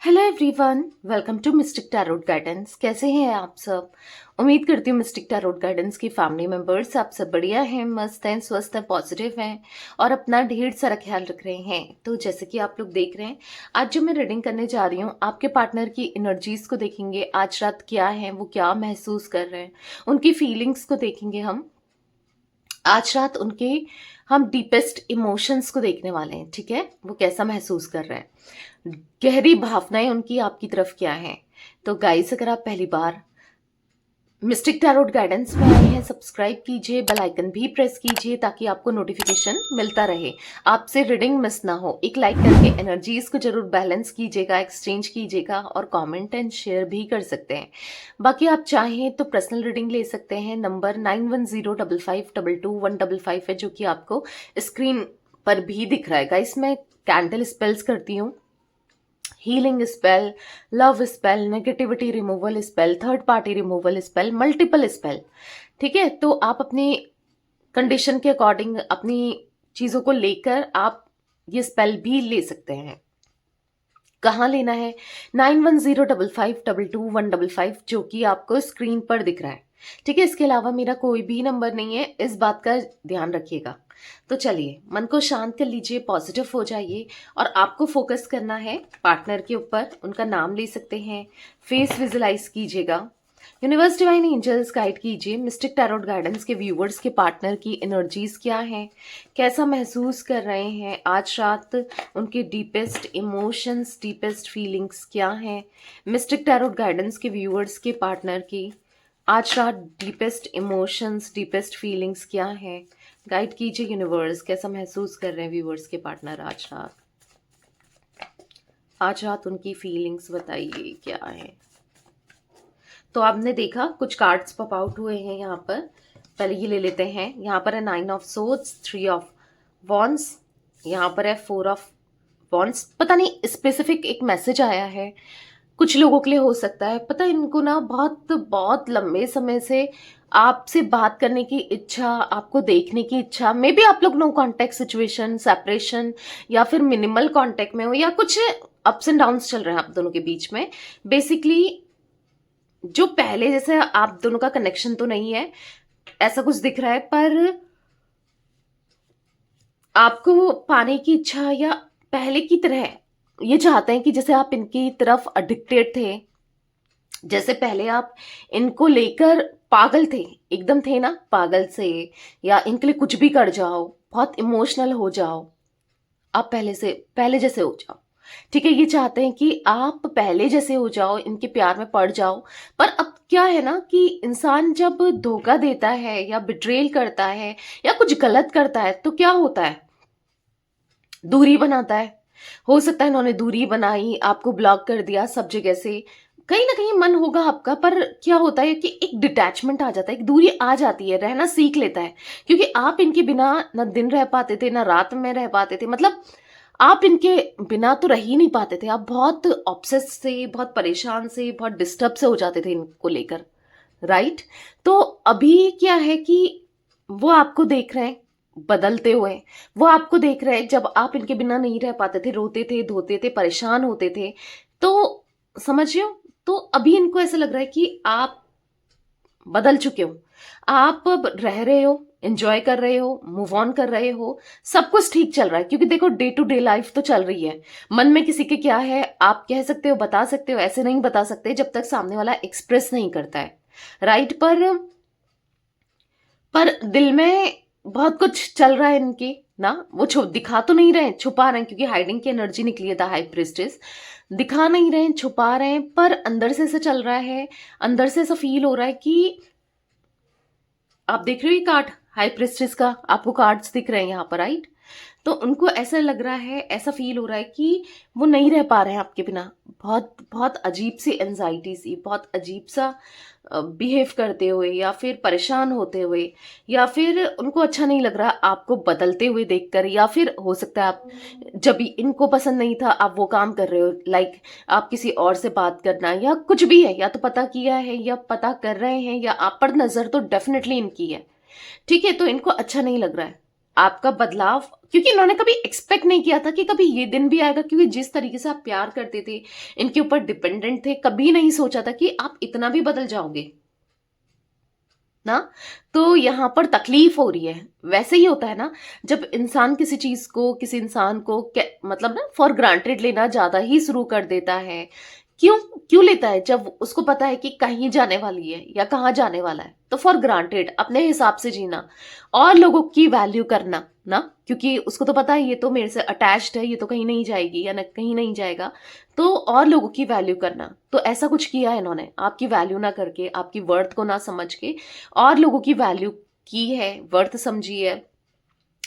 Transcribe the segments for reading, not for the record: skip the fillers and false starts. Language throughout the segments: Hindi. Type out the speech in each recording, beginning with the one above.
Hello everyone, welcome to Mystic Tarot Guidance. कैसे हैं आप सब? उम्मीद करती हूँ मिस्टिक टैरोट गाइडेंस की फैमिली मेंबर्स आप सब बढ़िया हैं, मस्त हैं, स्वस्थ हैं, पॉजिटिव हैं और अपना ढेर सारा ख्याल रख रहे हैं। तो जैसे कि आप लोग देख रहे हैं, आज जो मैं रीडिंग करने जा रही हूँ, आपके पार्टनर की एनर्जीज को देखेंगे। आज रात क्या है, वो क्या महसूस कर रहे हैं, उनकी फीलिंग्स को देखेंगे हम। आज रात उनके हम डीपेस्ट इमोशंस को देखने वाले हैं। ठीक है, वो कैसा महसूस कर रहे हैं, गहरी भावनाएं उनकी आपकी तरफ क्या हैं। तो गाइस, अगर आप पहली बार मिस्टिक टैरोट गाइडेंस में आए हैं, सब्सक्राइब कीजिए, बेल आइकन भी प्रेस कीजिए ताकि आपको नोटिफिकेशन मिलता रहे, आपसे रीडिंग मिस ना हो। एक लाइक करके एनर्जीज को जरूर बैलेंस कीजिएगा, एक्सचेंज कीजिएगा और कमेंट एंड शेयर भी कर सकते हैं। बाकी आप चाहें तो पर्सनल रीडिंग ले सकते हैं। नंबर 9105522155 है, जो कि आपको स्क्रीन पर भी दिख रहा है। गाइस, मैं कैंडल स्पेल्स करती हूँ, healing spell, love spell, negativity removal spell, third party removal spell, multiple spell. ठीक है, तो आप अपनी कंडीशन के अकॉर्डिंग अपनी चीजों को लेकर आप ये स्पेल भी ले सकते हैं। कहाँ लेना है? 9105522155, जो कि आपको स्क्रीन पर दिख रहा है। ठीक है, इसके अलावा मेरा कोई भी नंबर नहीं है, इस बात का ध्यान रखिएगा। तो चलिए, मन को शांत कर लीजिए, पॉजिटिव हो जाइए और आपको फोकस करना है पार्टनर के ऊपर। उनका नाम ले सकते हैं, फेस विजुलाइज कीजिएगा। यूनिवर्स डिवाइन एंजल्स गाइड कीजिए, मिस्टिक टैरोट गाइडेंस के व्यूवर्स के पार्टनर की एनर्जीज क्या हैं, कैसा महसूस कर रहे हैं आज रात, उनके डीपेस्ट इमोशंस, डीपेस्ट फीलिंग्स क्या हैं। मिस्टिक टैरोट गाइडेंस के व्यूवर्स के पार्टनर की आज रात डीपेस्ट इमोशंस, डीपेस्ट फीलिंग्स क्या हैं। गाइड कीजिए यूनिवर्स, कैसा महसूस कर रहे हैं व्यूवर्स के पार्टनर आज रात। आज रात उनकी फीलिंग्स बताइए क्या है। तो आपने देखा कुछ कार्ड्स पॉप आउट हुए हैं यहाँ पर। पहले ये ले लेते हैं। यहाँ पर है 9 ऑफ सोर्ड्स, 3 ऑफ वॉन्ड्स, यहाँ पर है 4 ऑफ वॉन्ड्स। पता नहीं, स्पेसिफिक एक मैसेज आया है कुछ लोगों के लिए, हो सकता है पता इनको ना बहुत बहुत लंबे समय से आपसे बात करने की इच्छा, आपको देखने की इच्छा। मे बी आप लोग नो कांटेक्ट सिचुएशन, सेपरेशन या फिर मिनिमल कांटेक्ट में हो, या कुछ अप्स एंड डाउन्स चल रहे हैं आप दोनों के बीच में। बेसिकली जो पहले जैसे आप दोनों का कनेक्शन तो नहीं है, ऐसा कुछ दिख रहा है, पर आपको पाने की इच्छा या पहले की तरह ये चाहते हैं कि जैसे आप इनकी तरफ एडिक्टेड थे, जैसे पहले आप इनको लेकर पागल थे, एकदम थे ना पागल से, या इनके लिए कुछ भी कर जाओ, बहुत इमोशनल हो जाओ, आप पहले जैसे हो जाओ। ठीक है, ये चाहते हैं कि आप पहले जैसे हो जाओ, इनके प्यार में पड़ जाओ। पर अब क्या है ना कि इंसान जब धोखा देता है या बिट्रेल करता है या कुछ गलत करता है, तो क्या होता है, दूरी बनाता है। हो सकता है इन्होंने दूरी बनाई, आपको ब्लॉक कर दिया सब जगह से। कहीं ना कहीं मन होगा आपका, पर क्या होता है कि एक डिटैचमेंट आ जाता है, एक दूरी आ जाती है, रहना सीख लेता है। क्योंकि आप इनके बिना ना दिन रह पाते थे, ना रात में रह पाते थे। मतलब आप इनके बिना तो रह ही नहीं पाते थे। आप बहुत ऑब्सेस से, बहुत परेशान से, बहुत डिस्टर्ब से हो जाते थे इनको लेकर, राइट। तो अभी क्या है कि वो आपको देख रहे हैं बदलते हुए। वो आपको देख रहे हैं जब आप इनके बिना नहीं रह पाते थे, रोते थे, धोते थे, परेशान होते थे। तो समझ रहे हो, तो अभी इनको ऐसा लग रहा है कि आप बदल चुके हो, आप अब रह रहे हो, एंजॉय कर रहे हो, मूव ऑन कर रहे हो, सब कुछ ठीक चल रहा है। क्योंकि देखो, डे टू डे लाइफ तो चल रही है। मन में किसी के क्या है आप कह सकते हो, बता सकते हो, ऐसे नहीं बता सकते जब तक सामने वाला एक्सप्रेस नहीं करता है, राइट। पर दिल में बहुत कुछ चल रहा है इनकी ना। वो दिखा तो नहीं रहे, छुपा रहे हैं, क्योंकि हाइडिंग की एनर्जी निकली है द हाई प्रिस्टेस। दिखा नहीं रहे हैं, छुपा रहे हैं, पर अंदर से ऐसा चल रहा है, अंदर से ऐसा फील हो रहा है कि आप देख रहे हो ये कार्ड हाई प्रिस्टेस का, आपको कार्ड्स दिख रहे हैं यहाँ पर, राइट। तो उनको ऐसा लग रहा है, ऐसा फील हो रहा है कि वो नहीं रह पा रहे हैं आपके बिना। बहुत बहुत अजीब सी एंजाइटी सी, बहुत अजीब सा बिहेव करते हुए, या फिर परेशान होते हुए, या फिर उनको अच्छा नहीं लग रहा आपको बदलते हुए देखकर। या फिर हो सकता है आप जब भी इनको पसंद नहीं था आप वो काम कर रहे हो, लाइक आप किसी और से बात करना, या कुछ भी है, या तो पता किया है या पता कर रहे हैं, या आप पर नजर तो डेफिनेटली इनकी है। ठीक है, तो इनको अच्छा नहीं लग रहा है। आपका बदलाव, क्योंकि इन्होंने कभी एक्सपेक्ट नहीं किया था कि कभी ये दिन भी आएगा, क्योंकि जिस तरीके से आप प्यार करते थे, इनके ऊपर डिपेंडेंट थे, कभी नहीं सोचा था कि आप इतना भी बदल जाओगे ना। तो यहाँ पर तकलीफ हो रही है। वैसे ही होता है ना, जब इंसान किसी चीज को, किसी इंसान को मतलब ना फॉर ग्रांटेड लेना ज्यादा ही शुरू कर देता है। क्यों क्यों लेता है? जब उसको पता है कि कहीं जाने वाली है या कहाँ जाने वाला है, तो फॉर ग्रांटेड अपने हिसाब से जीना और लोगों की वैल्यू करना ना, क्योंकि उसको तो पता है ये तो मेरे से अटैच्ड है, ये तो कहीं नहीं जाएगी या कहीं नहीं जाएगा, तो और लोगों की वैल्यू करना। तो ऐसा कुछ किया है इन्होंने, आपकी वैल्यू ना करके, आपकी वर्थ को ना समझ के और लोगों की वैल्यू की है, वर्थ समझी है।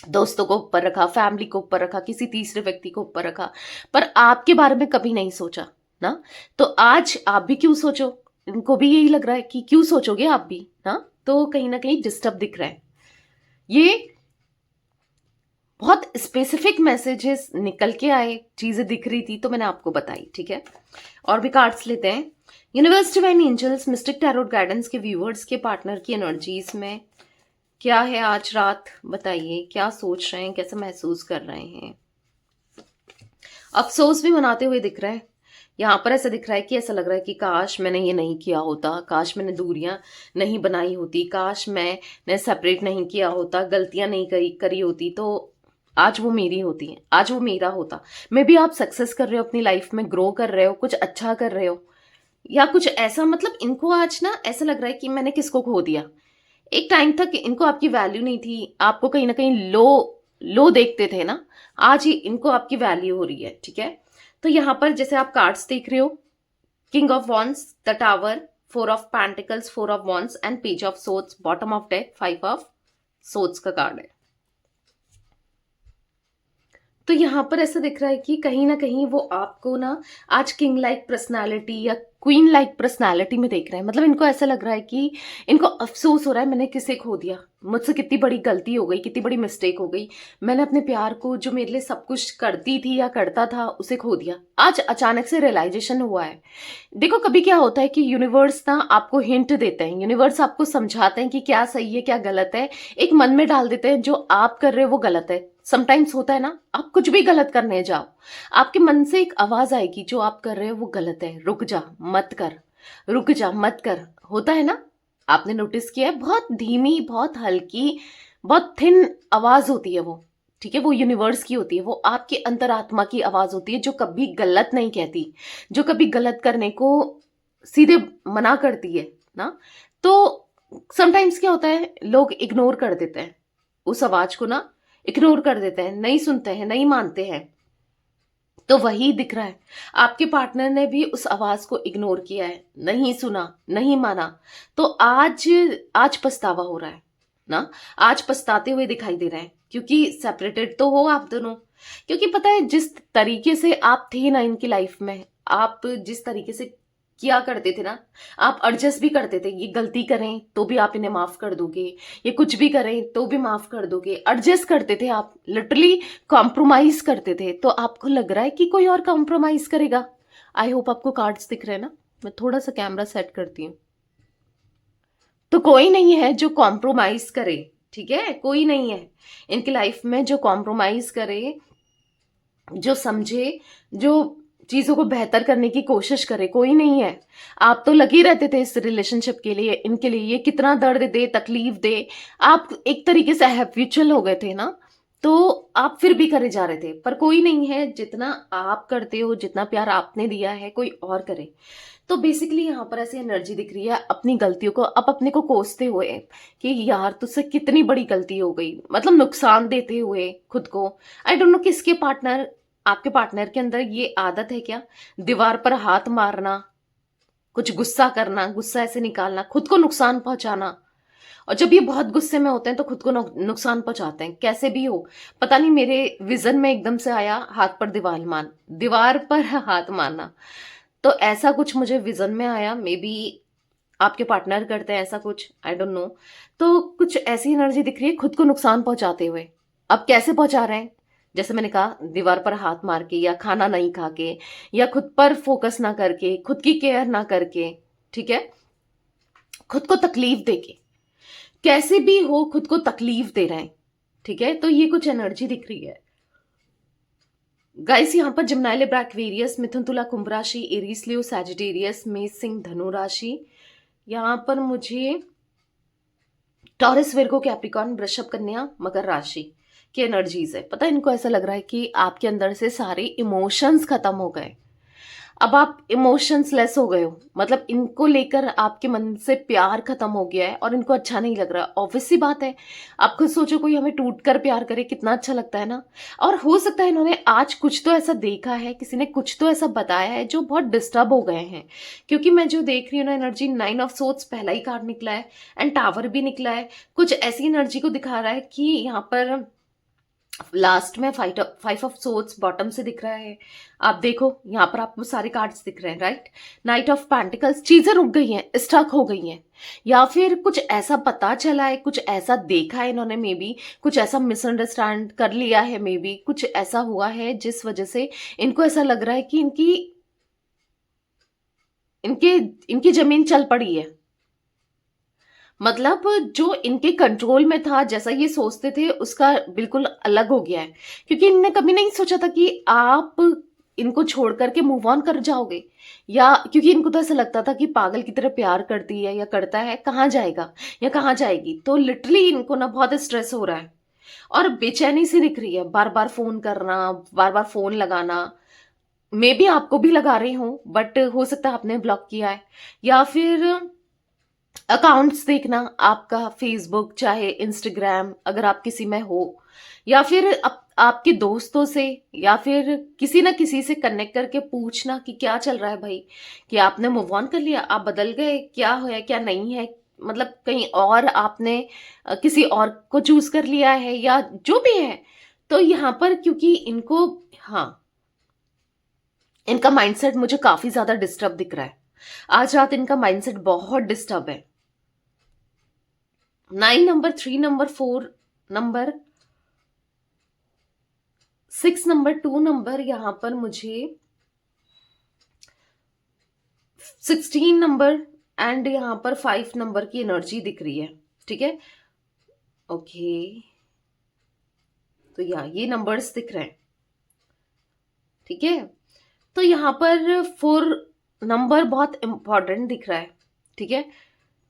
दोस्तों को ऊपर रखा, फैमिली को ऊपर रखा, किसी तीसरे व्यक्ति को ऊपर रखा, पर आपके बारे में कभी नहीं सोचा ना। तो आज आप भी क्यों सोचो, इनको भी यही लग रहा है कि क्यों सोचोगे आप भी ना। तो कहीं ना कहीं डिस्टर्ब दिख रहा है। ये बहुत स्पेसिफिक मैसेजेस निकल के आए, चीजें दिख रही थी तो मैंने आपको बताई, ठीक है। और भी कार्ड्स लेते हैं। Universe, divine angels, Mystic Tarot Guidance के व्यूवर्स के पार्टनर की एनर्जीज में क्या है आज रात, बताइए क्या सोच रहे हैं, कैसे महसूस कर रहे हैं। अफसोस भी मनाते हुए दिख रहा है यहाँ पर। ऐसा दिख रहा है कि ऐसा लग रहा है कि काश मैंने ये नहीं किया होता, काश मैंने दूरियां नहीं बनाई होती, काश मैंने सेपरेट नहीं किया होता, गलतियां नहीं करी होती, तो आज वो मेरी होती है, आज वो मेरा होता। मे बी आप सक्सेस कर रहे हो अपनी लाइफ में, ग्रो कर रहे हो, कुछ अच्छा कर रहे हो या कुछ ऐसा। मतलब इनको आज ना ऐसा लग रहा है कि मैंने किसको खो दिया। एक टाइम तक इनको आपकी वैल्यू नहीं थी, आपको कहीं ना कहीं लो लो देखते थे ना, आज ही इनको आपकी वैल्यू हो रही है, ठीक है। तो यहाँ पर जैसे आप कार्ड्स देख रहे हो, king of wands, the tower, four of pentacles, four of wands and page of swords, bottom of deck, five of swords का कार्ड है। तो यहाँ पर ऐसा दिख रहा है कि कहीं ना कहीं वो आपको ना आज किंग लाइक पर्सनालिटी या क्वीन लाइक पर्सनालिटी में देख रहे हैं। मतलब इनको ऐसा लग रहा है कि इनको अफसोस हो रहा है, मैंने किसे खो दिया, मुझसे कितनी बड़ी गलती हो गई, कितनी बड़ी मिस्टेक हो गई, मैंने अपने प्यार को, जो मेरे लिए सब कुछ करती थी या करता था, उसे खो दिया। आज अचानक से रियलाइजेशन हुआ है। देखो कभी क्या होता है कि यूनिवर्स ना आपको हिंट देते हैं, यूनिवर्स आपको समझाते हैं कि क्या सही है क्या गलत है, एक मन में डाल देते हैं जो आप कर रहे हो वो गलत है। समटाइम्स होता है ना, आप कुछ भी गलत करने जाओ, आपके मन से एक आवाज आएगी जो आप कर रहे हो वो गलत है, रुक जा मत कर, रुक जा मत कर। होता है ना, आपने नोटिस किया है, बहुत धीमी, बहुत हल्की, बहुत थिन आवाज होती है वो, ठीक है। वो यूनिवर्स की होती है, वो आपकी अंतरात्मा की आवाज होती है जो कभी गलत नहीं कहती, जो कभी गलत करने को सीधे मना करती है ना। तो समटाइम्स क्या होता है, लोग इग्नोर कर देते हैं उस आवाज को ना, इग्नोर कर देते हैं, नहीं सुनते हैं, नहीं मानते हैं। तो वही दिख रहा है, आपके पार्टनर ने भी उस आवाज को इग्नोर किया है, नहीं सुना, नहीं माना। तो आज आज पछतावा हो रहा है ना, आज पछताते हुए दिखाई दे रहे हैं, क्योंकि सेपरेटेड तो हो आप दोनों। क्योंकि पता है जिस तरीके से आप थे ना इनकी लाइफ में, आप जिस तरीके से किया करते थे ना, आप एडजस्ट भी करते थे, ये गलती करें तो भी आप इन्हें माफ कर दोगे, ये कुछ भी करें तो भी माफ कर दोगे, एडजस्ट करते थे आप, लिटरली कॉम्प्रोमाइज करते थे। तो आपको लग रहा है कि कोई और कॉम्प्रोमाइज करेगा। आई होप आपको कार्ड्स दिख रहे हैं ना, मैं थोड़ा सा कैमरा सेट करती हूँ। तो कोई नहीं है जो कॉम्प्रोमाइज करे, ठीक है, कोई नहीं है इनकी लाइफ में जो कॉम्प्रोमाइज करे, जो समझे, जो चीजों को बेहतर करने की कोशिश करे, कोई नहीं है। आप तो लगे रहते थे इस रिलेशनशिप के लिए, इनके लिए, ये कितना दर्द दे, तकलीफ दे, आप एक तरीके से हैबिचुअल हो गए थे ना, तो आप फिर भी करे जा रहे थे। पर कोई नहीं है जितना आप करते हो, जितना प्यार आपने दिया है कोई और करे। तो बेसिकली यहाँ पर ऐसी एनर्जी दिख रही है अपनी गलतियों को अब अपने को कोसते हुए कि यार तुझसे कितनी बड़ी गलती हो गई, मतलब नुकसान देते हुए खुद को। आई डोंट नो किसके पार्टनर, आपके पार्टनर के अंदर ये आदत है क्या, दीवार पर हाथ मारना, कुछ गुस्सा करना, गुस्सा ऐसे निकालना, खुद को नुकसान पहुंचाना। और जब ये बहुत गुस्से में होते हैं तो खुद को नुकसान पहुंचाते हैं, कैसे भी हो। पता नहीं मेरे विजन में एकदम से आया हाथ पर दीवार पर हाथ मारना, तो ऐसा कुछ मुझे विजन में आया। मे बी आपके पार्टनर करते हैं ऐसा कुछ, आई डोंट नो। तो कुछ ऐसी एनर्जी दिख रही है खुद को नुकसान पहुंचाते हुए। अब कैसे पहुंचा रहे हैं, जैसे मैंने कहा, दीवार पर हाथ मार के, या खाना नहीं खा के, या खुद पर फोकस ना करके, खुद की केयर ना करके, ठीक है, खुद को तकलीफ देके, कैसे भी हो खुद को तकलीफ दे रहे हैं। ठीक है, तो ये कुछ एनर्जी दिख रही है गाइस। यहाँ पर जिम्नाई लिब्रा एक्वेरियस, मिथुन तुला कुंभ राशि, एरीज लियो सैजिटेरियस, मेष सिंह धनु राशि, यहाँ पर मुझे टॉरस विर्गो कैप्रिकॉर्न वृषभ कन्या मकर राशि की एनर्जीज है। पता है, इनको ऐसा लग रहा है कि आपके अंदर से सारे इमोशंस खत्म हो गए, अब आप इमोशंस लेस हो गए हो, मतलब इनको लेकर आपके मन से प्यार खत्म हो गया है और इनको अच्छा नहीं लग रहा। ऑब्वियस सी बात है, आप खुद सोचो कोई हमें टूट कर प्यार करे, कितना अच्छा लगता है ना। और हो सकता है इन्होंने आज कुछ तो ऐसा देखा है, किसी ने कुछ तो ऐसा बताया है जो बहुत डिस्टर्ब हो गए हैं। क्योंकि मैं जो देख रही हूँ ना एनर्जी, 9 ऑफ सोर्ड्स पहला ही कार्ड निकला है एंड टावर भी निकला है। कुछ ऐसी एनर्जी को दिखा रहा है कि यहाँ पर लास्ट में 5 ऑफ सोर्ड्स बॉटम से दिख रहा है। आप देखो यहाँ पर आपको सारे कार्ड्स दिख रहे हैं, राइट। नाइट ऑफ पेंटिकल्स, चीजें रुक गई हैं, स्टक हो गई हैं, या फिर कुछ ऐसा पता चला है, कुछ ऐसा देखा है इन्होंने, मे बी कुछ ऐसा मिसअंडरस्टैंड कर लिया है, मे बी कुछ ऐसा हुआ है जिस वजह से इनको ऐसा लग रहा है कि इनकी जमीन चल पड़ी है। मतलब जो इनके कंट्रोल में था, जैसा ये सोचते थे, उसका बिल्कुल अलग हो गया है। क्योंकि इनने कभी नहीं सोचा था कि आप इनको छोड़ करके मूव ऑन कर जाओगे, या क्योंकि इनको तो ऐसा लगता था कि पागल की तरह प्यार करती है या करता है, कहाँ जाएगा या कहाँ जाएगी। तो लिटरली इनको ना बहुत स्ट्रेस हो रहा है और बेचैनी सी दिख रही है, बार बार फोन करना, बार बार फोन लगाना। मे बी आपको भी लगा रही हूँ, बट हो सकता है आपने ब्लॉक किया है, या फिर अकाउंट्स देखना आपका, फेसबुक चाहे इंस्टाग्राम अगर आप किसी में हो, या फिर आपके दोस्तों से या फिर किसी ना किसी से कनेक्ट करके पूछना कि क्या चल रहा है भाई, कि आपने मूव ऑन कर लिया, आप बदल गए, क्या है क्या नहीं है, मतलब कहीं और आपने किसी और को चूज कर लिया है या जो भी है। तो यहाँ पर क्योंकि इनको, हाँ, इनका माइंडसेट मुझे काफी ज्यादा डिस्टर्ब दिख रहा है। आज रात इनका माइंडसेट बहुत डिस्टर्ब है। 9 number, 3 number, 4 number, 6 number, 2 number, यहां पर मुझे 16 नंबर एंड यहां पर 5 नंबर की एनर्जी दिख रही है। ठीक है, ओके, तो ये नंबर्स दिख रहे हैं। ठीक है, तो यहां पर 4 नंबर बहुत इंपॉर्टेंट दिख रहा है। ठीक है,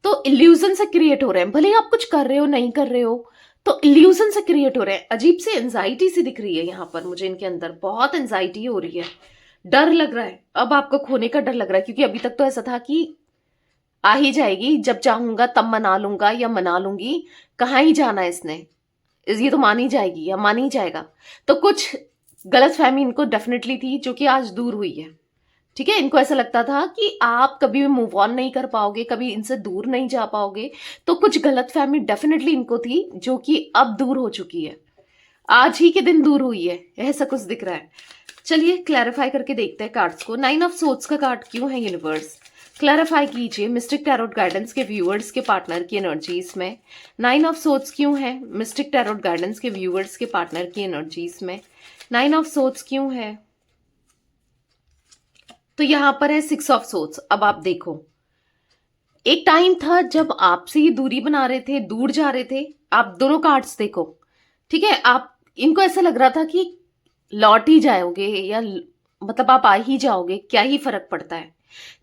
तो इल्यूजन से क्रिएट हो रहे हैं, भले ही आप कुछ कर रहे हो नहीं कर रहे हो, तो इल्यूजन से क्रिएट हो रहे हैं। अजीब सी एंजाइटी सी दिख रही है यहाँ पर मुझे, इनके अंदर बहुत एंजाइटी हो रही है, डर लग रहा है, अब आपको खोने का डर लग रहा है। क्योंकि अभी तक तो ऐसा था कि आ ही जाएगी, जब चाहूंगा तब मना लूंगा या मना लूंगी, कहाँ ही जाना है इसने, ये तो मान ही जाएगी या मान ही जाएगा। तो कुछ गलतफहमी इनको डेफिनेटली थी जो कि आज दूर हुई है। ठीक है, इनको ऐसा लगता था कि आप कभी भी मूव ऑन नहीं कर पाओगे, कभी इनसे दूर नहीं जा पाओगे। तो कुछ गलतफहमी डेफिनेटली इनको थी जो कि अब दूर हो चुकी है, आज ही के दिन दूर हुई है, ऐसा कुछ दिख रहा है। चलिए क्लैरिफाई करके देखते हैं कार्ड्स को। 9 ऑफ सोर्ड्स का कार्ड क्यों है यूनिवर्स, क्लैरिफाई कीजिए मिस्टिक टैरोट गाइडेंस के व्यूअर्स के पार्टनर की एनर्जीज में। 9 ऑफ सोर्ड्स क्यों है मिस्टिक टैरोट गाइडेंस के व्यूअर्स के पार्टनर की एनर्जीज में। 9 ऑफ सोर्ड्स क्यों है, तो यहां पर है 6 ऑफ सोर्ड्स। अब आप देखो, एक टाइम था जब आपसे ये दूरी बना रहे थे, दूर जा रहे थे। आप दोनों कार्ड्स देखो, ठीक है, आप इनको ऐसा लग रहा था कि लौट ही जाओगे या मतलब आप आ ही जाओगे, क्या ही फर्क पड़ता है।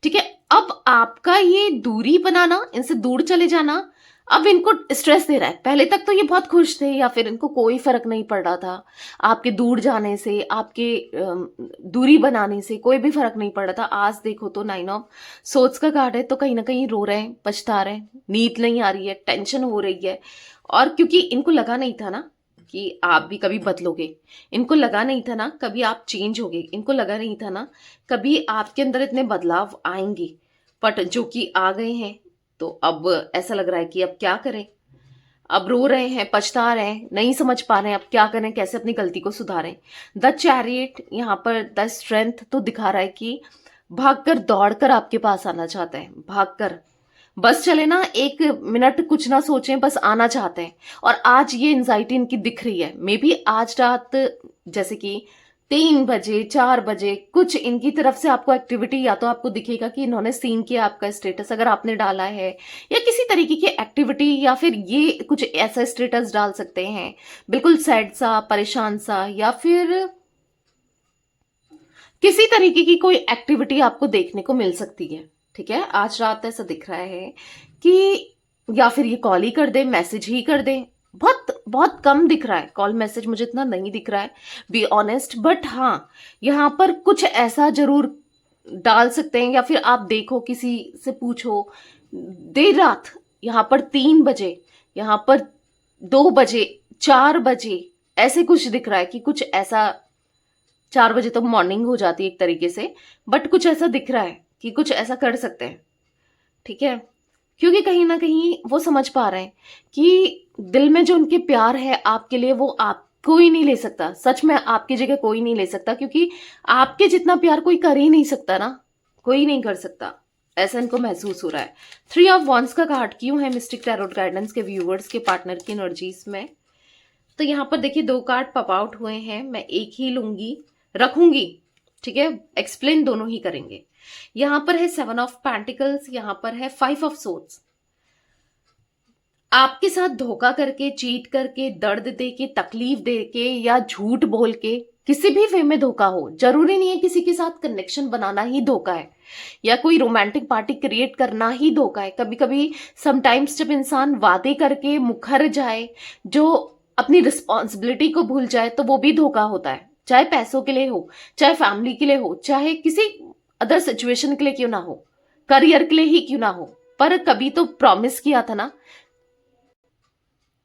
ठीक है, अब आपका ये दूरी बनाना, इनसे दूर चले जाना, अब इनको स्ट्रेस दे रहा है। पहले तक तो ये बहुत खुश थे या फिर इनको कोई फर्क नहीं पड़ रहा था, आपके दूर जाने से, आपके दूरी बनाने से कोई भी फर्क नहीं पड़ रहा था। आज देखो तो 9 ऑफ सोर्ड्स का कार्ड है, तो कहीं ना कहीं रो रहे हैं, पछता रहे हैं, नींद नहीं आ रही है, टेंशन हो रही है। और क्योंकि इनको लगा नहीं था ना कि आप भी कभी बदलोगे, इनको लगा नहीं था ना कभी आप चेंज होगे, इनको लगा नहीं था ना कभी आपके अंदर इतने बदलाव आएंगे, बट जो कि आ गए हैं। तो अब ऐसा लग रहा है कि अब क्या करें, अब रो रहे हैं, पछता रहे हैं, नहीं समझ पा रहे हैं अब क्या करें, कैसे अपनी गलती को सुधारें। द चैरियट यहाँ पर द स्ट्रेंथ तो दिखा रहा है कि भागकर दौड़कर आपके पास आना चाहता है, भागकर, बस चले ना, 1 मिनट कुछ ना सोचें, बस आना चाहते हैं। और आज ये एंजाइटी इनकी दिख रही है, मे बी आज रात जैसे कि 3 बजे 4 बजे कुछ इनकी तरफ से आपको एक्टिविटी, या तो आपको दिखेगा कि इन्होंने सीन किया आपका स्टेटस अगर आपने डाला है, या किसी तरीके की एक्टिविटी, या फिर ये कुछ ऐसा स्टेटस डाल सकते हैं बिल्कुल सैड सा, परेशान सा, या फिर किसी तरीके की कोई एक्टिविटी आपको देखने को मिल सकती है। ठीक है, आज रात ऐसा दिख रहा है कि या फिर ये कॉल ही कर दे, मैसेज ही कर दे। बहुत बहुत कम दिख रहा है कॉल मैसेज, मुझे इतना नहीं दिख रहा है बी ऑनेस्ट। बट हाँ, यहाँ पर कुछ ऐसा जरूर डाल सकते हैं, या फिर आप देखो किसी से पूछो देर रात, यहाँ पर 3 बजे, यहाँ पर 2 बजे, 4 बजे, ऐसे कुछ दिख रहा है कि कुछ ऐसा। 4 बजे तो मॉर्निंग हो जाती है एक तरीके से, बट कुछ ऐसा दिख रहा है कि कुछ ऐसा कर सकते हैं। ठीक है, क्योंकि कहीं ना कहीं वो समझ पा रहे हैं कि दिल में जो उनके प्यार है आपके लिए, वो आप कोई नहीं ले सकता। सच में आपकी जगह कोई नहीं ले सकता, क्योंकि आपके जितना प्यार कोई कर ही नहीं सकता ना, कोई नहीं कर सकता, ऐसा इनको महसूस हो रहा है। 3 ऑफ वॉन्ड्स का कार्ड क्यों है मिस्टिक टैरोट गाइडेंस के व्यूवर्स के पार्टनर की एनर्जीज में? तो यहाँ पर देखिए 2 कार्ड पॉप आउट हुए हैं, मैं एक ही लूंगी, रखूंगी। ठीक है, एक्सप्लेन दोनों ही करेंगे। यहां पर है 7 ऑफ पेंटिकल्स, यहां पर है 5 ऑफ सोर्ड्स। आपके साथ धोखा करके, चीट करके, दर्द देके, तकलीफ देके, या झूठ बोल के, किसी भी वे में धोखा हो, जरूरी नहीं है किसी के साथ कनेक्शन बनाना ही धोखा है, या कोई रोमांटिक पार्टी क्रिएट करना ही धोखा है। कभी कभी समटाइम्स जब इंसान वादे करके मुखर जाए, जो अपनी रिस्पॉन्सिबिलिटी को भूल जाए, तो वो भी धोखा होता है। चाहे पैसों के लिए हो, चाहे फैमिली के लिए हो, चाहे किसी अदर सिचुएशन के लिए क्यों ना हो, करियर के लिए ही क्यों ना हो, पर कभी तो प्रॉमिस किया था ना।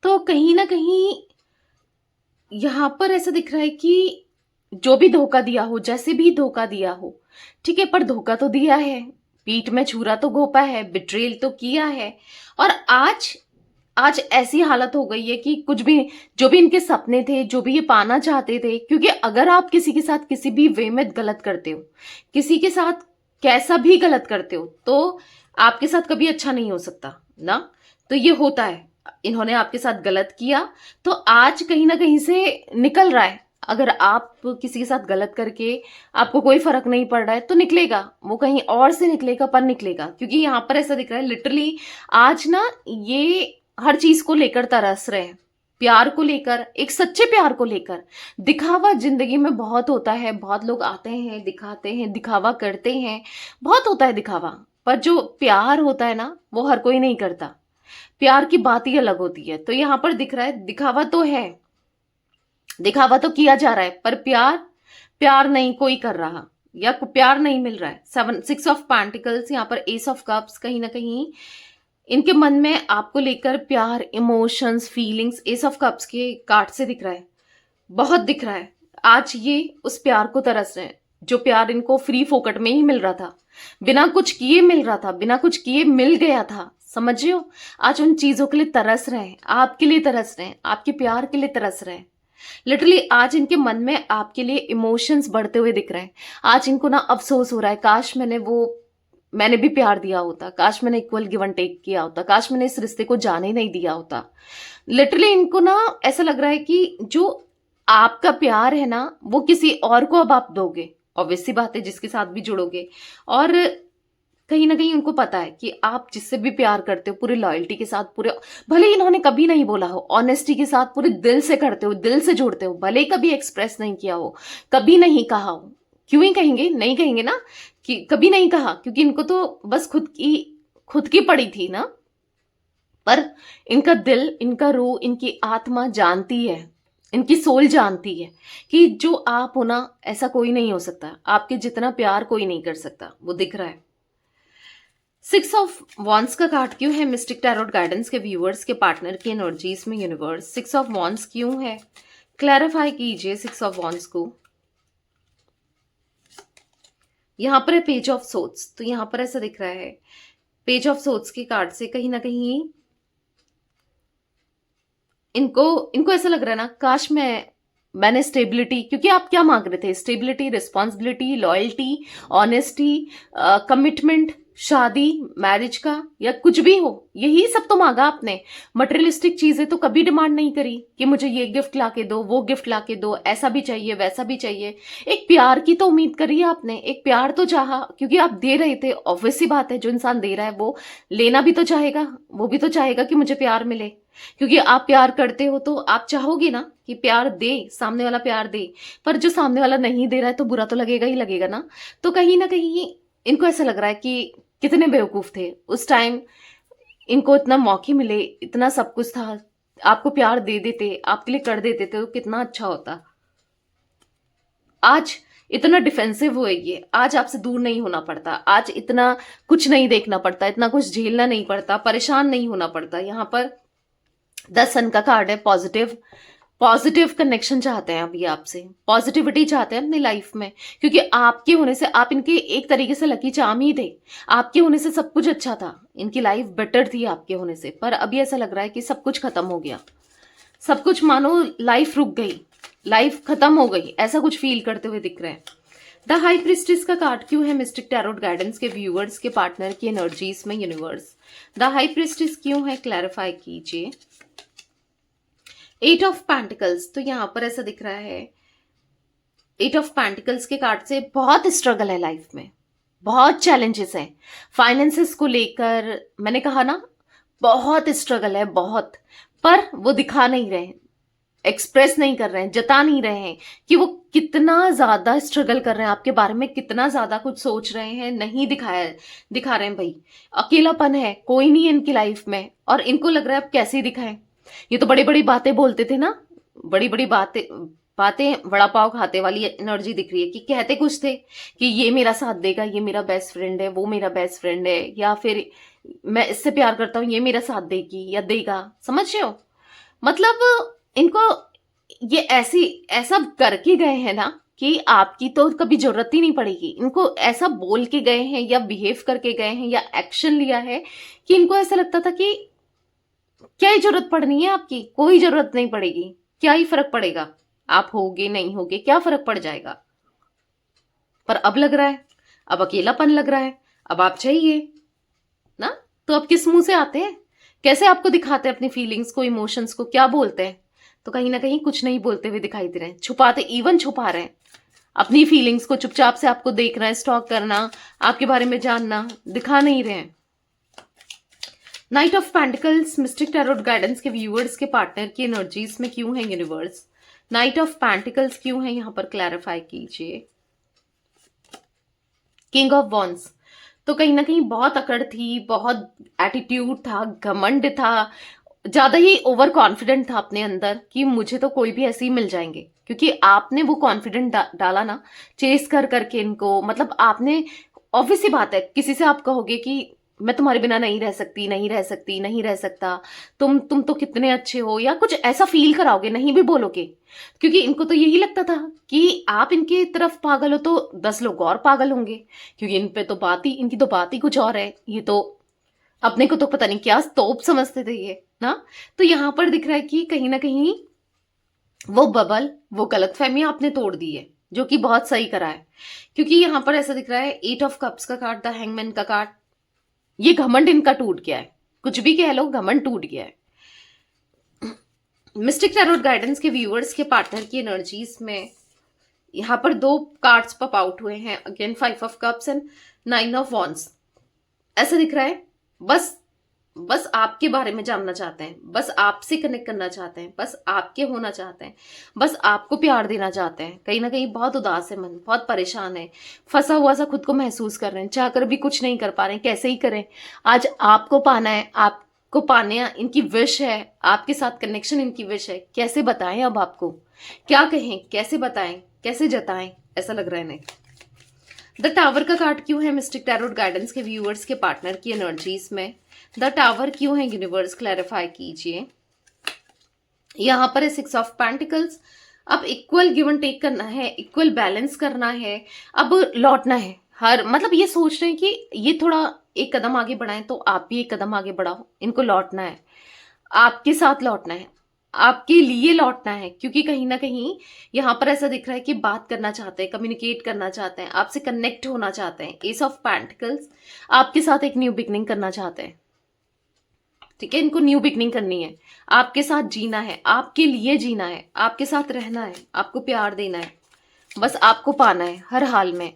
तो कहीं ना कहीं यहां पर ऐसा दिख रहा है कि जो भी धोखा दिया हो, जैसे भी धोखा दिया हो, ठीक है, पर धोखा तो दिया है, पीठ में छुरा तो घोपा है, बिट्रेल तो किया है। और आज आज ऐसी हालत हो गई है कि कुछ भी, जो भी इनके सपने थे, जो भी ये पाना चाहते थे, क्योंकि अगर आप किसी के साथ किसी भी वे में गलत करते हो, किसी के साथ कैसा भी गलत करते हो, तो आपके साथ कभी अच्छा नहीं हो सकता ना। तो ये होता है, इन्होंने आपके साथ गलत किया, तो आज कहीं ना कहीं से निकल रहा है। अगर आप किसी के साथ गलत करके आपको कोई फर्क नहीं पड़ रहा है, तो निकलेगा, वो कहीं और से निकलेगा, पर निकलेगा। क्योंकि यहां पर ऐसा दिख रहा है लिटरली आज ना, ये हर चीज को लेकर तरस रहे हैं, प्यार को लेकर, एक सच्चे प्यार को लेकर। दिखावा जिंदगी में बहुत होता है, बहुत लोग आते हैं, दिखाते हैं, दिखावा करते हैं, बहुत होता है दिखावा, पर जो प्यार होता है ना, वो हर कोई नहीं करता। प्यार की बात ही अलग होती है। तो यहां पर दिख रहा है दिखावा तो है, दिखावा तो किया जा रहा है, पर प्यार प्यार नहीं कोई कर रहा, या प्यार नहीं मिल रहा है। 6 ऑफ पेंटिकल्स, यहाँ पर एस ऑफ कप्स, कहीं ना कहीं इनके मन में आपको लेकर प्यार, emotions, feelings, S of cups के कार्ड से दिख रहा है, बहुत दिख रहा है। आज ये उस प्यार को तरस रहे हैं, जो प्यार इनको फ्री फोकट में ही मिल रहा था, बिना कुछ किए मिल रहा था, बिना कुछ किए मिल गया था, समझ रहे हो। आज उन चीजों के लिए तरस रहे हैं, आपके लिए तरस रहे हैं, आपके प्यार के लिए तरस रहे हैं। लिटरली आज इनके मन में आपके लिए इमोशंस बढ़ते हुए दिख रहे हैं। आज इनको ना अफसोस हो रहा है, काश मैंने भी प्यार दिया होता, काश मैंने इक्वल गिव एंड टेक किया होता, काश मैंने इस रिश्ते को जाने नहीं दिया होता। लिटरली इनको ना ऐसा लग रहा है कि जो आपका प्यार है ना, वो किसी और को अब आप दोगे, ऑब्वियस सी बात है, जिसके साथ भी जुड़ोगे। और कहीं ना कहीं उनको पता है कि आप जिससे भी प्यार करते हो पूरी लॉयल्टी के साथ, पूरे, भले इन्होंने कभी नहीं बोला हो, ऑनेस्टी के साथ पूरे दिल से करते हो, दिल से जोड़ते हो, भले कभी एक्सप्रेस नहीं किया हो, कभी नहीं कहा हो। क्यों ही कहेंगे, नहीं कहेंगे ना कि कभी नहीं कहा, क्योंकि इनको तो बस खुद की पड़ी थी ना। पर इनका दिल, इनका रूह, इनकी आत्मा जानती है, इनकी सोल जानती है कि जो आप हो ना, ऐसा कोई नहीं हो सकता, आपके जितना प्यार कोई नहीं कर सकता, वो दिख रहा है। 6 ऑफ वॉन्ड्स का कार्ड क्यों है मिस्टिक टैरोट गाइडेंस के व्यूअर्स के पार्टनर की एनर्जीज में यूनिवर्स? 6 ऑफ वॉन्ड्स क्यों है, क्लैरिफाई कीजिए 6 ऑफ वॉन्ड्स को। यहां पर है पेज ऑफ सोर्ड्स, तो यहां पर ऐसा दिख रहा है पेज ऑफ सोर्ड्स के कार्ड से कहीं ना कहीं इनको ऐसा लग रहा है ना, काश मैंने स्टेबिलिटी, क्योंकि आप क्या मांग रहे थे, stability, responsibility, loyalty, honesty, commitment, शादी, मैरिज का, या कुछ भी हो, यही सब तो मांगा आपने। मटेरियलिस्टिक चीजें तो कभी डिमांड नहीं करी कि मुझे ये गिफ्ट ला के दो, वो गिफ्ट ला के दो, ऐसा भी चाहिए, वैसा भी चाहिए। एक प्यार की तो उम्मीद करी आपने, एक प्यार तो चाहा, क्योंकि आप दे रहे थे। ऑब्वियस सी बात है, जो इंसान दे रहा है वो लेना भी तो चाहेगा, वो भी तो चाहेगा कि मुझे प्यार मिले। क्योंकि आप प्यार करते हो तो आप चाहोगे ना कि प्यार दे, सामने वाला प्यार दे। पर जो सामने वाला नहीं दे रहा है तो बुरा तो लगेगा ही लगेगा ना। तो कहीं ना कहीं इनको ऐसा लग रहा है कि कितने बेवकूफ थे उस टाइम, इनको इतना मौके मिले, इतना सब कुछ था, आपको प्यार दे देते, आपके लिए कर देते तो कितना अच्छा होता। आज इतना डिफेंसिव हुए, ये आज आपसे दूर नहीं होना पड़ता, आज इतना कुछ नहीं देखना पड़ता, इतना कुछ झेलना नहीं पड़ता, परेशान नहीं होना पड़ता। यहाँ पर 10 सन का कार्ड है, पॉजिटिव पॉजिटिव कनेक्शन चाहते हैं अभी आपसे, पॉजिटिविटी चाहते हैं अपनी लाइफ में। क्योंकि आपके होने से, आप इनके एक तरीके से लकी चार्म ही थे। आपके होने से सब कुछ अच्छा था, इनकी लाइफ बेटर थी आपके होने से। पर अभी ऐसा लग रहा है कि सब कुछ खत्म हो गया, सब कुछ मानो लाइफ रुक गई, लाइफ खत्म हो गई, ऐसा कुछ फील करते हुए दिख रहे हैं। द हाई प्रिस्टेस का कार्ड क्यों है मिस्टिक टैरोट गाइडेंस के व्यूअर्स के पार्टनर की एनर्जीज में यूनिवर्स? द हाई प्रिस्टेस क्यों है, क्लैरिफाई कीजिए। 8 ऑफ पेंटिकल्स, तो यहां पर ऐसा दिख रहा है 8 ऑफ पेंटिकल्स के कार्ड से बहुत स्ट्रगल है लाइफ में, बहुत चैलेंजेस हैं फाइनेंसेस को लेकर। मैंने कहा ना, बहुत स्ट्रगल है, बहुत। पर वो दिखा नहीं रहे, एक्सप्रेस नहीं कर रहे हैं, जता नहीं रहे हैं कि वो कितना ज्यादा स्ट्रगल कर रहे हैं आपके बारे में, कितना ज्यादा कुछ सोच रहे हैं, नहीं दिखा रहे हैं भाई। अकेलापन है, कोई नहीं है इनकी लाइफ में, और इनको लग रहा है अब कैसे दिखाएं। ये तो बड़ी बड़ी बातें बोलते थे ना, बड़ी बड़ी बातें बातें वड़ा पाव खाते वाली एनर्जी दिख रही है कि कहते कुछ थे कि ये मेरा साथ देगा, ये मेरा बेस्ट फ्रेंड है, वो मेरा बेस्ट फ्रेंड है, या फिर मैं इससे प्यार करता हूं, ये मेरा साथ देगी या देगा। समझ रहे हो? मतलब इनको ये ऐसा करके गए हैं ना कि आपकी तो कभी जरूरत ही नहीं पड़ेगी। इनको ऐसा बोल के गए हैं या बिहेव करके गए हैं या एक्शन लिया है कि इनको ऐसा लगता था कि क्या ही जरूरत पड़नी है आपकी, कोई जरूरत नहीं पड़ेगी, क्या ही फर्क पड़ेगा, आप होगे नहीं होगे क्या फर्क पड़ जाएगा। पर अब लग रहा है, अब अकेलापन लग रहा है, अब आप चाहिए ना। तो अब किस मुंह से आते हैं, कैसे आपको दिखाते हैं अपनी फीलिंग्स को, इमोशंस को, क्या बोलते हैं? तो कहीं ना कहीं कुछ नहीं बोलते हुए दिखाई दे रहे हैं, छुपाते, इवन छुपा रहे हैं अपनी फीलिंग्स को, चुपचाप से आपको देखना, स्टॉक करना, आपके बारे में जानना, दिखा नहीं रहे हैं। Night of pentacles mistake Tarot Guidance के व्यूअर्स के पार्टनर की एनर्जीज में क्यों है यूनिवर्स? नाइट ऑफ पेंटिकल्स क्यों है यहाँ पर, क्लैरिफाई कीजिए। किंग ऑफ वॉन्ड्स, तो कहीं ना कहीं बहुत अकड़ थी, बहुत एटीट्यूड था, घमंड था, ज्यादा ही ओवर कॉन्फिडेंट था अपने अंदर कि मुझे तो कोई भी ऐसे ही मिल जाएंगे। क्योंकि आपने वो कॉन्फिडेंट डाला ना, चेस कर करके इनको, मतलब आपने, ऑब्वियस सी बात है, किसी से आप कहोगे कि मैं तुम्हारे बिना नहीं रह सकती, नहीं रह सकती, नहीं रह सकता, तुम तो कितने अच्छे हो, या कुछ ऐसा फील कराओगे, नहीं भी बोलोगे। क्योंकि इनको तो यही लगता था कि आप इनकी तरफ पागल हो तो 10 लोग और पागल होंगे, क्योंकि इन पे तो इनकी तो बात ही कुछ और है। ये तो अपने को तो पता नहीं क्या तोप समझते थे ये ना। तो यहां पर दिख रहा है कि कहीं ना कहीं वो बबल, वो गलतफहमी आपने तोड़ दी है, जो कि बहुत सही करा है। क्योंकि यहां पर ऐसा दिख रहा है 8 ऑफ कप्स का कार्ड, द हैंगमैन का कार्ड, ये घमंड इनका टूट गया है, कुछ भी कह लो, घमंड टूट गया है। मिस्टिक टैरोट गाइडेंस के व्यूअर्स के पार्टनर की एनर्जीज में यहां पर 2 कार्ड्स पॉप आउट हुए हैं, again 5 of cups and 9 of wands. ऐसा दिख रहा है बस आपके बारे में जानना चाहते हैं, बस आपसे कनेक्ट करना चाहते हैं, बस आपके होना चाहते हैं, बस आपको प्यार देना चाहते हैं। कहीं ना कहीं बहुत उदास है मन, बहुत परेशान है, फंसा हुआ सा खुद को महसूस कर रहे हैं, चाहकर भी कुछ नहीं कर पा रहे हैं, कैसे ही करें। आज आपको पाना है, आपको पाने इनकी विश है, आपके साथ कनेक्शन इनकी विश है। कैसे बताएं अब आपको, क्या कहें, कैसे बताएं, कैसे जताएं, ऐसा लग रहा है इन्हें। द टावर का कार्ड क्यों है मिस्टिक टैरोट गाइडेंस के व्यूअर्स के पार्टनर की एनर्जीज में? द टावर क्यों है यूनिवर्स, क्लैरिफाई कीजिए। यहां पर है 6 ऑफ पेंटिकल्स। अब इक्वल गिव एंड टेक करना है, इक्वल बैलेंस करना है, अब लौटना है। मतलब ये सोच रहे हैं कि ये थोड़ा एक कदम आगे बढ़ाएं तो आप भी एक कदम आगे बढ़ाओ, इनको लौटना है, आपके साथ लौटना है। आपके लिए लौटना है, क्योंकि कहीं ना कहीं यहाँ पर ऐसा दिख रहा है कि बात करना चाहते हैं, कम्युनिकेट करना चाहते हैं, आपसे कनेक्ट होना चाहते हैं। एस ऑफ पेंटिकल्स आपके साथ एक न्यू बिगनिंग करना चाहते हैं, ठीक है। इनको न्यू बिगनिंग करनी है, आपके साथ जीना है, आपके लिए जीना है, आपके साथ रहना है, आपको प्यार देना है, बस आपको पाना है हर हाल में।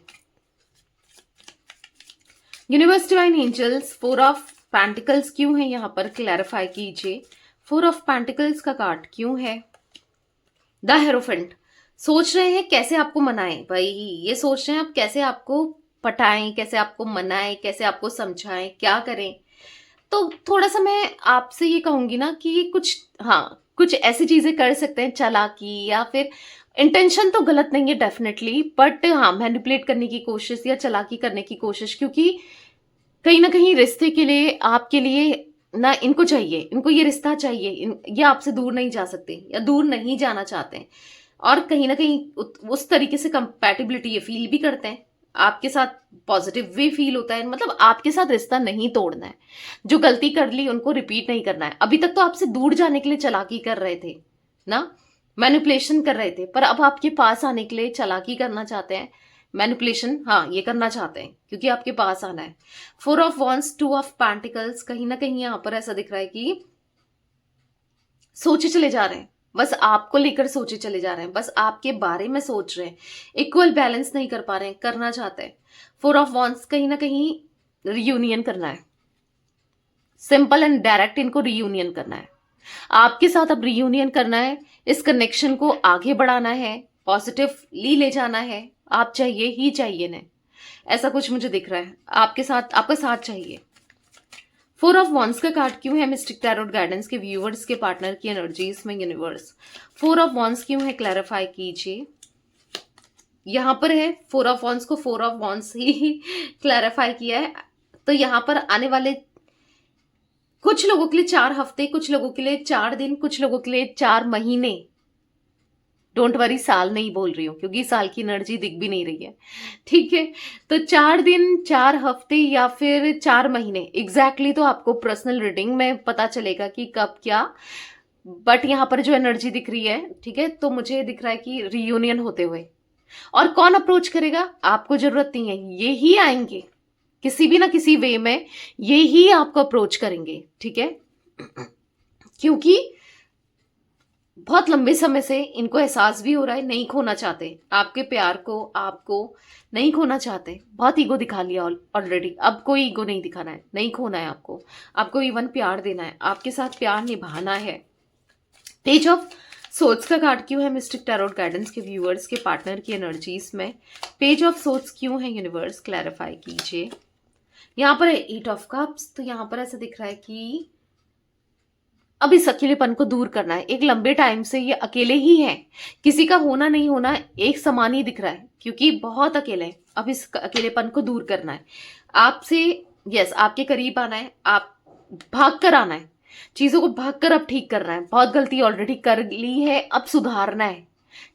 Universe, divine angels, 4 of pentacles क्यों है यहाँ पर, क्लैरिफाई कीजिए। 4 ऑफ पेंटिकल्स का कार्ड क्यों है। द हेरोफेंट, सोच रहे हैं कैसे आपको मनाएं भाई, ये सोच रहे हैं आप कैसे आपको पटाएं, कैसे आपको मनाएं, कैसे आपको समझाएं, क्या करें। तो थोड़ा सा मैं आपसे ये कहूंगी ना कि कुछ, हाँ, कुछ ऐसी चीजें कर सकते हैं, चालाकी, या फिर इंटेंशन तो गलत नहीं है डेफिनेटली, बट हाँ, मैनिपुलेट करने की कोशिश या चालाकी करने की कोशिश, क्योंकि कहीं ना कहीं रिश्ते के लिए, आपके लिए ना, इनको चाहिए, इनको ये रिश्ता चाहिए, ये आपसे दूर नहीं जा सकते या दूर नहीं जाना चाहते हैं, और कहीं ना कहीं उस तरीके से कंपैटिबिलिटी ये फील भी करते हैं आपके साथ, पॉजिटिव वे फील होता है, मतलब आपके साथ रिश्ता नहीं तोड़ना है, जो गलती कर ली उनको रिपीट नहीं करना है। अभी तक तो आपसे दूर जाने के लिए चालाकी कर रहे थे ना, मैनिपुलेशन कर रहे थे, पर अब आपके पास आने के लिए चालाकी करना चाहते हैं, मैनिपुलेशन, हाँ, ये करना चाहते हैं क्योंकि आपके पास आना है। 4 ऑफ वॉन्ड्स, 2 ऑफ पेंटिकल्स, कहीं ना कहीं यहां पर ऐसा दिख रहा है कि सोचे चले जा रहे हैं, बस आपको लेकर सोचे चले जा रहे हैं, बस आपके बारे में सोच रहे हैं, इक्वल बैलेंस नहीं कर पा रहे हैं, करना चाहते हैं। 4 ऑफ वॉन्ड्स, कहीं ना कहीं रियूनियन करना है, सिंपल एंड डायरेक्ट इनको रियूनियन करना है, आपके साथ अब रियूनियन करना है, इस कनेक्शन को आगे बढ़ाना है, पॉजिटिवली ले जाना है, आप चाहिए ही चाहिए ने, ऐसा कुछ मुझे दिख रहा है, आपके साथ, आपका साथ चाहिए। 4 ऑफ वॉन्ड्स का कार्ड क्यों है मिस्टिक टैरोट गाइडेंस के व्यूअर्स के पार्टनर की एनर्जीज में, यूनिवर्स 4 ऑफ वॉन्ड्स क्यों है, क्लैरिफाई कीजिए। यहां पर है 4 ऑफ वॉन्ड्स को 4 ऑफ वॉन्ड्स ही क्लैरिफाई किया है, तो यहां पर आने वाले कुछ लोगों के लिए 4 हफ्ते, कुछ लोगों के लिए 4 दिन, कुछ लोगों के लिए 4 महीने, डोंट वरी, साल नहीं बोल रही हूँ क्योंकि साल की एनर्जी दिख भी नहीं रही है, ठीक है। तो 4 दिन, 4 हफ्ते या फिर 4 महीने, एग्जैक्टली तो आपको पर्सनल रीडिंग में पता चलेगा कि कब क्या, बट यहाँ पर जो एनर्जी दिख रही है, ठीक है, तो मुझे दिख रहा है कि रियूनियन होते हुए। और कौन अप्रोच करेगा, आपको जरूरत नहीं है, ये ही आएंगे किसी भी ना किसी वे में, ये ही आपको अप्रोच करेंगे, ठीक है, क्योंकि बहुत लंबे समय से इनको एहसास भी हो रहा है, नहीं खोना चाहते आपके प्यार को, आपको नहीं खोना चाहते, बहुत ईगो दिखा लिया ऑलरेडी, अब कोई ईगो नहीं दिखाना है, नहीं खोना है आपको, आपको इवन प्यार देना है, आपके साथ प्यार निभाना है। पेज ऑफ सोर्ड्स का कार्ड क्यों है मिस्टिक टैरोट गाइडेंस के व्यूअर्स के पार्टनर की एनर्जीज में, पेज ऑफ सोर्ड्स क्यों है, यूनिवर्स क्लैरिफाई कीजिए। यहाँ पर है 8 ऑफ कप्स, तो यहाँ पर ऐसा दिख रहा है कि अब इस अकेलेपन को दूर करना है, एक लंबे टाइम से ये अकेले ही है, किसी का होना नहीं होना एक समान ही दिख रहा है, क्योंकि बहुत अकेले हैं, अब इस अकेलेपन को दूर करना है आपसे, यस, आपके करीब आना है, आप भाग कर आना है, चीजों को भाग कर अब ठीक करना है, बहुत गलती ऑलरेडी कर ली है, अब सुधारना है,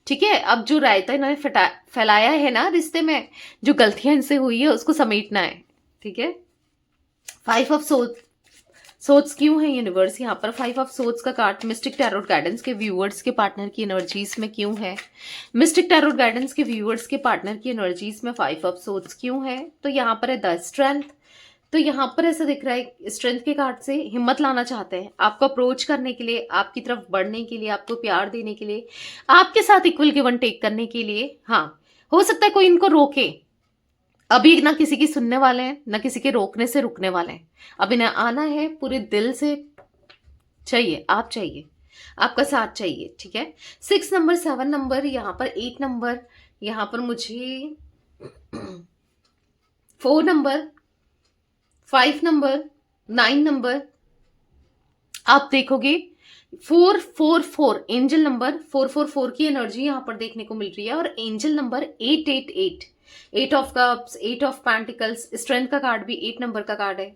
ठीक है। अब जो रायता इन्होंने फैलाया है ना रिश्ते में, जो गलतियां इनसे हुई है उसको समेटना है, ठीक है। 5 ऑफ सोर्ड्स क्यों है यूनिवर्स, यहाँ पर 5 ऑफ सोर्ड्स का कार्ड मिस्टिक टैरोट गाइडेंस के व्यूअर्स के पार्टनर की एनर्जीज में क्यों है, मिस्टिक टैरोट गाइडेंस के व्यूअर्स के पार्टनर की एनर्जीज में 5 ऑफ सोर्ड्स क्यों है। तो यहाँ पर है द स्ट्रेंथ, तो यहाँ पर ऐसा दिख रहा है स्ट्रेंथ के कार्ड से हिम्मत लाना चाहते हैं, आपको अप्रोच करने के लिए, आपकी तरफ बढ़ने के लिए, आपको प्यार देने के लिए, आपके साथ इक्वल गिव एंड टेक करने के लिए। हाँ, हो सकता है कोई इनको रोके, अभी ना किसी की सुनने वाले हैं, ना किसी के रोकने से रुकने वाले हैं, अब इन्हें आना है, पूरे दिल से चाहिए, आप चाहिए, आपका साथ चाहिए, ठीक है। 6 नंबर, 7 नंबर, यहाँ पर 8 नंबर, यहाँ पर मुझे 4 नंबर, 5 नंबर, 9 नंबर, आप देखोगे 444 एंजल नंबर 444 की एनर्जी यहाँ पर देखने को मिल रही है, और angel number 888, 8 of cups, 8 of pentacles, strength का कार्ड भी 8 नंबर का कार्ड है।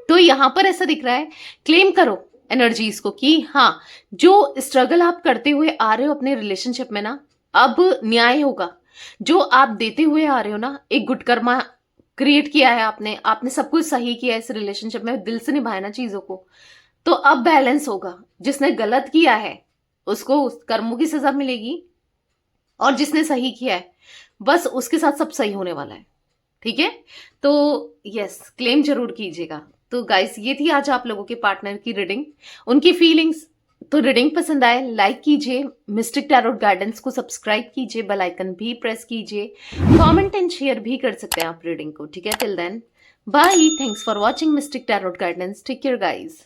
तो यहां पर ऐसा दिख रहा है, क्लेम करो एनर्जीज को कि हाँ, जो स्ट्रगल आप करते हुए आ रहे हो अपने रिलेशनशिप में ना, अब न्याय होगा, जो आप देते हुए आ रहे हो ना, एक गुड कर्मा क्रिएट किया है आपने, आपने सब कुछ सही किया है इस रिलेशनशिप में, दिल से निभाया ना चीजों को, तो अब बैलेंस होगा। जिसने गलत किया है उसको उस कर्मों की सजा मिलेगी, और जिसने सही किया है बस उसके साथ सब सही होने वाला है। ठीक है, तो यस, क्लेम जरूर कीजिएगा। तो गाइस, ये थी आज आप लोगों के पार्टनर की रीडिंग, उनकी फीलिंग्स। तो रीडिंग पसंद आए लाइक कीजिए, मिस्टिक टैरोट गाइडेंस को सब्सक्राइब कीजिए, बेल आइकन भी प्रेस कीजिए, कमेंट एंड शेयर भी कर सकते हैं आप रीडिंग को। ठीक है, till then bye, thanks for watching Mystic Tarot Guidance, take care guys.